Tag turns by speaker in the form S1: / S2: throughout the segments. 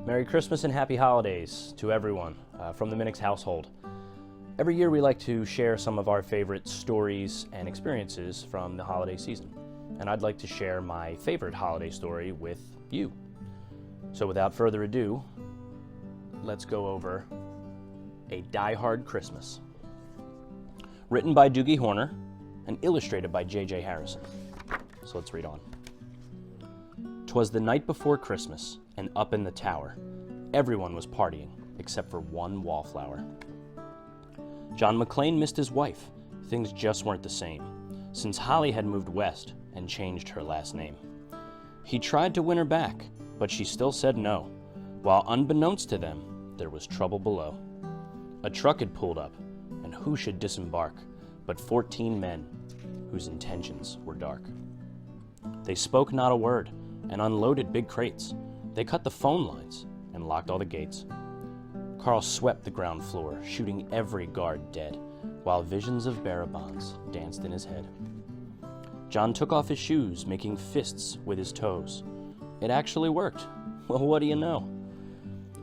S1: Merry Christmas and Happy Holidays to everyone from the Minix household. Every year we like to share some of our favorite stories and experiences from the holiday season. And I'd like to share my favorite holiday story with you. So without further ado, let's go over A Die Hard Christmas. Written by Doogie Horner and illustrated by J.J. Harrison. So let's read on. 'Twas the night before Christmas, and up in the tower, everyone was partying except for one wallflower. John McClane missed his wife. Things just weren't the same, since Holly had moved west and changed her last name. He tried to win her back, but she still said no, while unbeknownst to them, there was trouble below. A truck had pulled up, and who should disembark but 14 men whose intentions were dark. They spoke not a word and unloaded big crates. They cut the phone lines and locked all the gates. Carl swept the ground floor, shooting every guard dead, while visions of barabans danced in his head. John took off his shoes, making fists with his toes. It actually worked. Well, what do you know?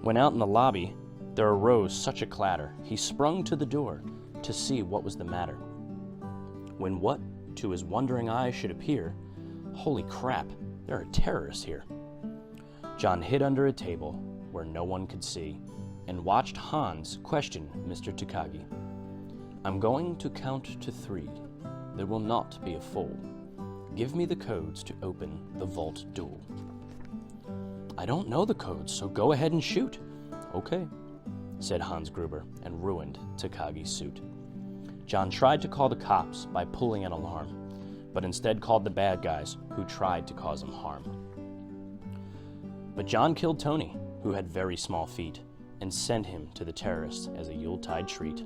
S1: When out in the lobby, there arose such a clatter, he sprung to the door to see what was the matter. When what to his wondering eyes should appear, holy crap, there are terrorists here. John hid under a table where no one could see and watched Hans question Mr. Takagi. I'm going to count to 3. There will not be a fool. Give me the codes to open the vault door. I don't know the codes, so go ahead and shoot. Okay, said Hans Gruber and ruined Takagi's suit. John tried to call the cops by pulling an alarm, but instead called the bad guys who tried to cause him harm. But John killed Tony, who had very small feet, and sent him to the terrorists as a Yuletide treat.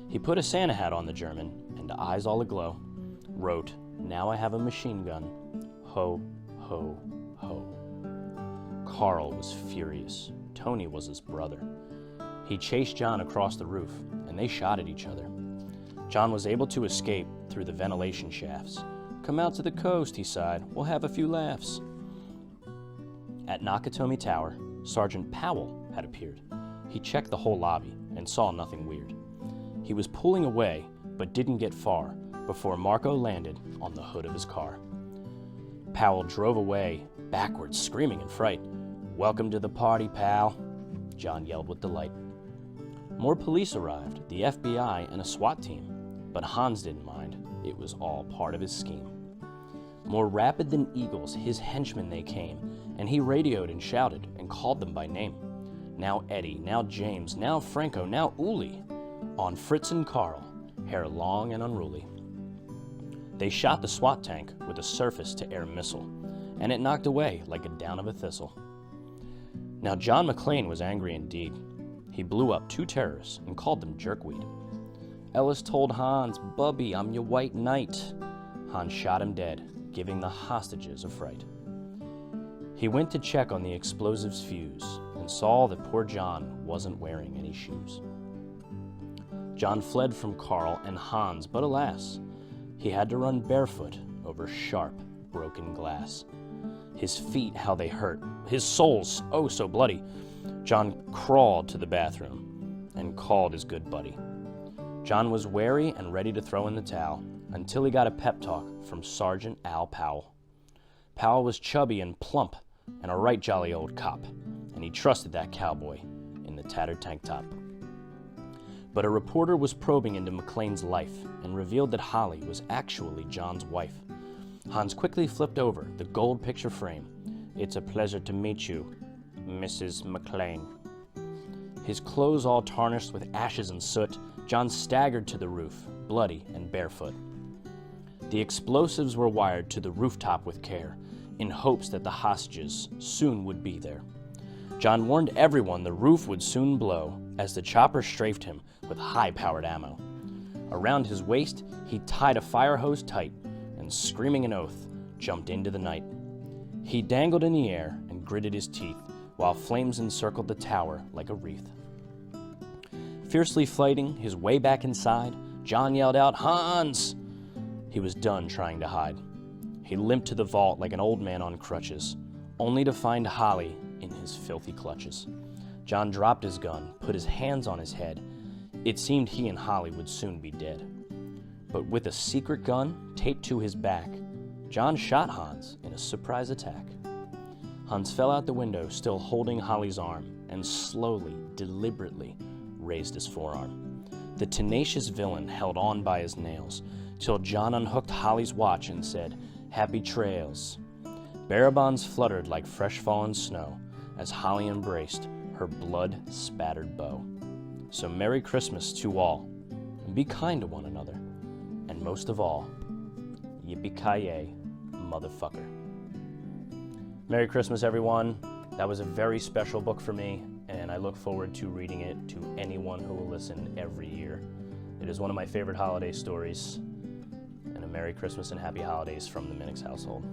S1: He put a Santa hat on the German, and eyes all aglow, wrote, "Now I have a machine gun. Ho, ho, ho." Carl was furious. Tony was his brother. He chased John across the roof, and they shot at each other. John was able to escape through the ventilation shafts. Come out to the coast, he sighed. We'll have a few laughs. At Nakatomi Tower, Sergeant Powell had appeared. He checked the whole lobby and saw nothing weird. He was pulling away, but didn't get far before Marco landed on the hood of his car. Powell drove away, backwards, screaming in fright. Welcome to the party, pal, John yelled with delight. More police arrived, the FBI and a SWAT team, but Hans didn't mind. It was all part of his scheme. More rapid than eagles, his henchmen they came, and he radioed and shouted and called them by name. Now Eddie, now James, now Franco, now Uli. On Fritz and Carl, hair long and unruly. They shot the SWAT tank with a surface-to-air missile, and it knocked away like a down of a thistle. Now John McClane was angry indeed. He blew up 2 terrorists and called them jerkweed. Ellis told Hans, Bubby, I'm your white knight. Hans shot him dead, giving the hostages a fright. He went to check on the explosives fuse and saw that poor John wasn't wearing any shoes. John fled from Carl and Hans, but alas, he had to run barefoot over sharp, broken glass. His feet, how they hurt, his soles, oh so bloody. John crawled to the bathroom and called his good buddy. John was wary and ready to throw in the towel until he got a pep talk from Sergeant Al Powell. Powell was chubby and plump and a right jolly old cop, and he trusted that cowboy in the tattered tank top. But a reporter was probing into McClane's life and revealed that Holly was actually John's wife. Hans quickly flipped over the gold picture frame. It's a pleasure to meet you, Mrs. McClane. His clothes all tarnished with ashes and soot, John staggered to the roof, bloody and barefoot. The explosives were wired to the rooftop with care, in hopes that the hostages soon would be there. John warned everyone the roof would soon blow as the chopper strafed him with high-powered ammo. Around his waist, he tied a fire hose tight and, screaming an oath, jumped into the night. He dangled in the air and gritted his teeth while flames encircled the tower like a wreath. Fiercely fighting his way back inside, John yelled out, Hans! He was done trying to hide. He limped to the vault like an old man on crutches, only to find Holly in his filthy clutches. John dropped his gun, put his hands on his head. It seemed he and Holly would soon be dead. But with a secret gun taped to his back, John shot Hans in a surprise attack. Hans fell out the window, still holding Holly's arm, and slowly, deliberately raised his forearm. The tenacious villain held on by his nails, till John unhooked Holly's watch and said, "Happy trails." Barabons fluttered like fresh fallen snow as Holly embraced her blood-spattered bow. So Merry Christmas to all, and be kind to one another, and most of all, yippee-ki-yay, motherfucker. Merry Christmas, everyone. That was a very special book for me, and I look forward to reading it to anyone who will listen every year. It is one of my favorite holiday stories, and a Merry Christmas and Happy Holidays from the Minix household.